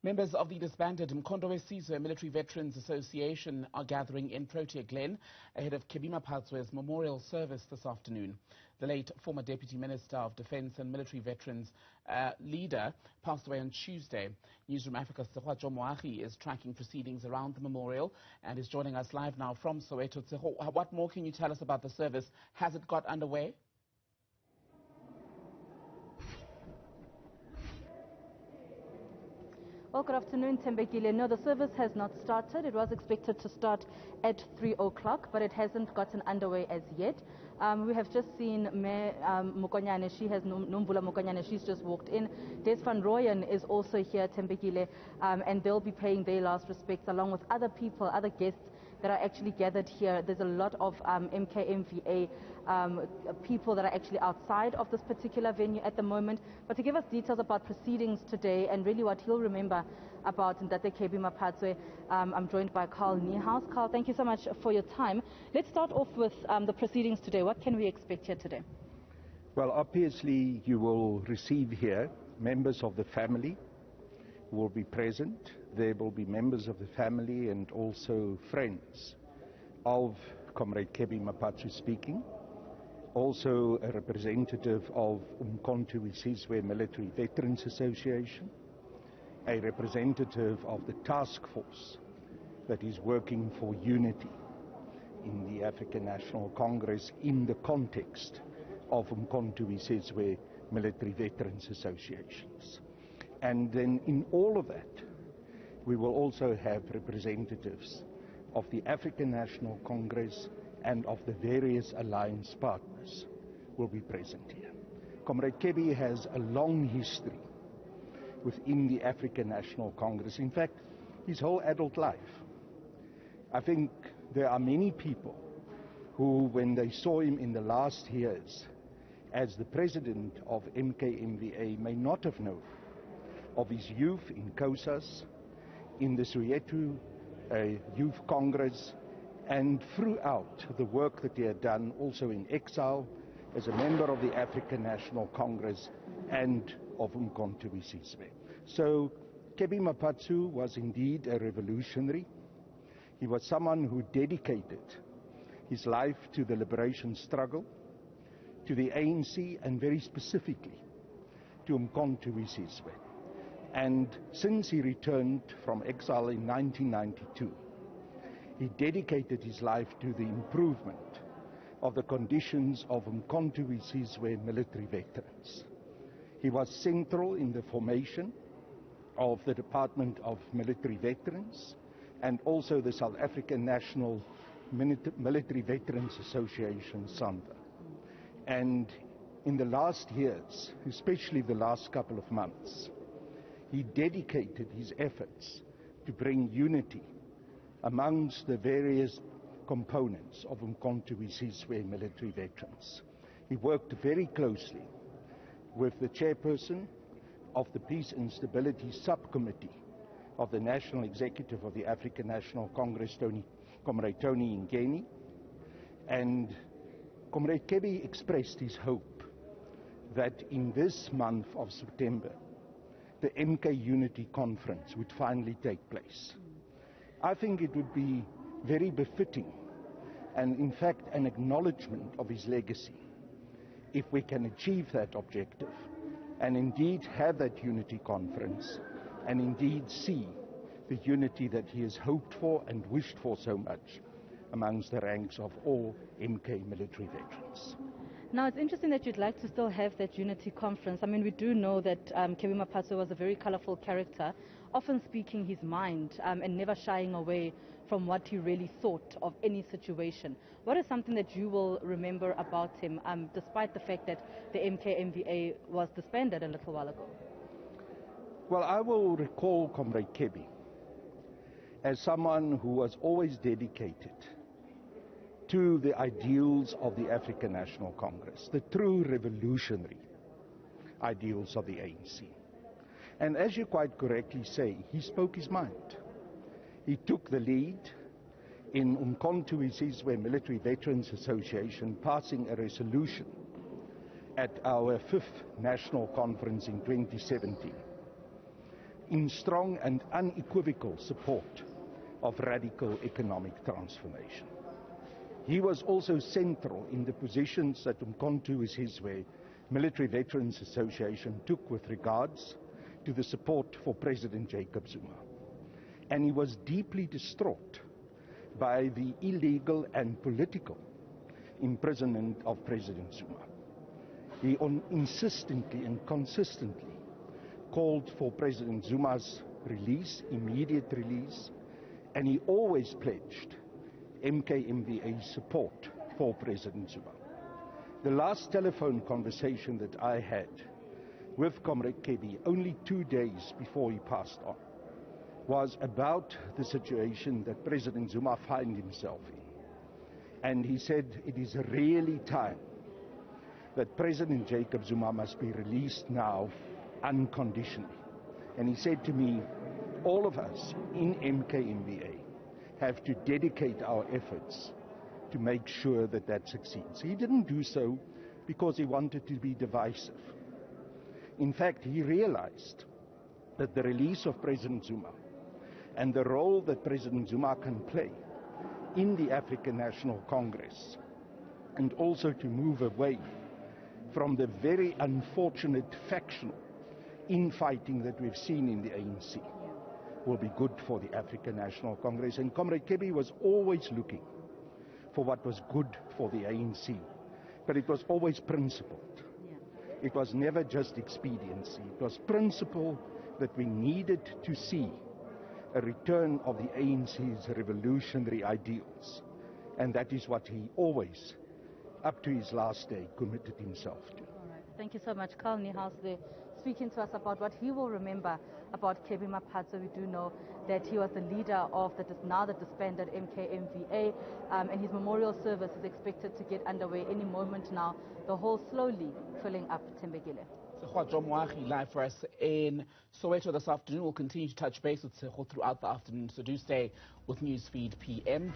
Members of the disbanded Umkhonto Sizwe Military Veterans Association are gathering in Protea Glen ahead of Kebby Maphatsoe's memorial service this afternoon. The late former Deputy Minister of Defence and Military Veterans leader passed away on Tuesday. Newzroom Afrika's Tshegohaco Moagi is tracking proceedings around the memorial and is joining us live now from Soweto. What more can you tell us about the service? Has it got underway? Well, good afternoon, Tembekile. No, the service has not started. It was expected to start at 3 o'clock, but it hasn't gotten underway as yet. We have just seen Mayor Mokonyane. She has Nomvula Mokonyane. She's just walked in. Des van Rooyen is also here, Tembekile, and they'll be paying their last respects along with other people, other guests that are actually gathered here. There's a lot of MKMVA people that are actually outside of this particular venue at the moment. But to give us details about proceedings today and really what he'll remember about Ndate Kebby Maphatsoe, I'm joined by Carl Niehaus. Carl, thank you so much for your time. Let's start off with the proceedings today. What can we expect here today? Well, obviously you will receive here members of the family who will be present. There will be members of the family and also friends of Comrade Kebby Maphatsoe speaking. Also a representative of Umkhonto Military Veterans Association, a representative of the task force that is working for unity in the African National Congress in the context of Umkhonto Military Veterans Associations. And then in all of that, we will also have representatives of the African National Congress and of the various alliance partners will be present here. Comrade Kebby has a long history within the African National Congress. In fact, his whole adult life. I think there are many people who, when they saw him in the last years as the president of MKMVA, may not have known of his youth in COSAS, in the Soweto Youth Congress, and throughout the work that he had done also in exile as a member of the African National Congress and of Umkhonto Sizwe. So Kebby Maphatsoe was indeed a revolutionary. He was someone who dedicated his life to the liberation struggle, to the ANC, and very specifically to Umkhonto Sizwe. And since he returned from exile in 1992, he dedicated his life to the improvement of the conditions of Umkhonto military veterans. He was central in the formation of the Department of Military Veterans and also the South African National Military Veterans Association, SANVA. And in the last years, especially the last couple of months, he dedicated his efforts to bring unity amongst the various components of Umkhonto military veterans. He worked very closely with the chairperson of the Peace and Stability Subcommittee of the National Executive of the African National Congress, Comrade Tony Ngeni, and Comrade Kebby expressed his hope that in this month of September, the MK Unity Conference would finally take place. I think it would be very befitting and in fact an acknowledgement of his legacy if we can achieve that objective and indeed have that unity conference and indeed see the unity that he has hoped for and wished for so much amongst the ranks of all MK military veterans. Now, it's interesting that you'd like to still have that unity conference. I mean, we do know that Kebby Maphatsoe was a very colorful character, often speaking his mind and never shying away from what he really thought of any situation. What is something that you will remember about him, despite the fact that the MKMVA was disbanded a little while ago? Well, I will recall Comrade Kebby as someone who was always dedicated to the ideals of the African National Congress, the true revolutionary ideals of the ANC. And as you quite correctly say, he spoke his mind. He took the lead in Umkhonto Military Veterans Association, passing a resolution at our 5th National Conference in 2017, in strong and unequivocal support of radical economic transformation. He was also central in the positions that Umkhonto Sizwe Military Veterans Association took with regards to the support for President Jacob Zuma. And he was deeply distraught by the illegal and political imprisonment of President Zuma. He insistently and consistently called for President Zuma's release, immediate release, and he always pledged MKMVA support for President Zuma. The last telephone conversation that I had with Comrade Kebby, only 2 days before he passed on, was about the situation that President Zuma finds himself in. And he said it is really time that President Jacob Zuma must be released now unconditionally. And he said to me, all of us in MKMVA have to dedicate our efforts to make sure that that succeeds. He didn't do so because he wanted to be divisive. In fact, he realized that the release of President Zuma and the role that President Zuma can play in the African National Congress, and also to move away from the very unfortunate factional infighting that we've seen in the ANC, will be good for the African National Congress. And Comrade Kebby was always looking for what was good for the ANC, but it was always principled. It was never just expediency. It was principle that we needed to see a return of the ANC's revolutionary ideals. And that is what he always, up to his last day, committed himself to. All right. Thank you so much. Carl Niehaus there, speaking to us about what he will remember about Kebby Maphatsoe. We do know that he was the leader of the now the disbanded MKMVA, and his memorial service is expected to get underway any moment now. The hall slowly filling up. Tembekile. Tshegohaco Moagi live for us in Soweto this afternoon. We'll continue to touch base with Tshegohaco throughout the afternoon, so do stay with Newsfeed PM.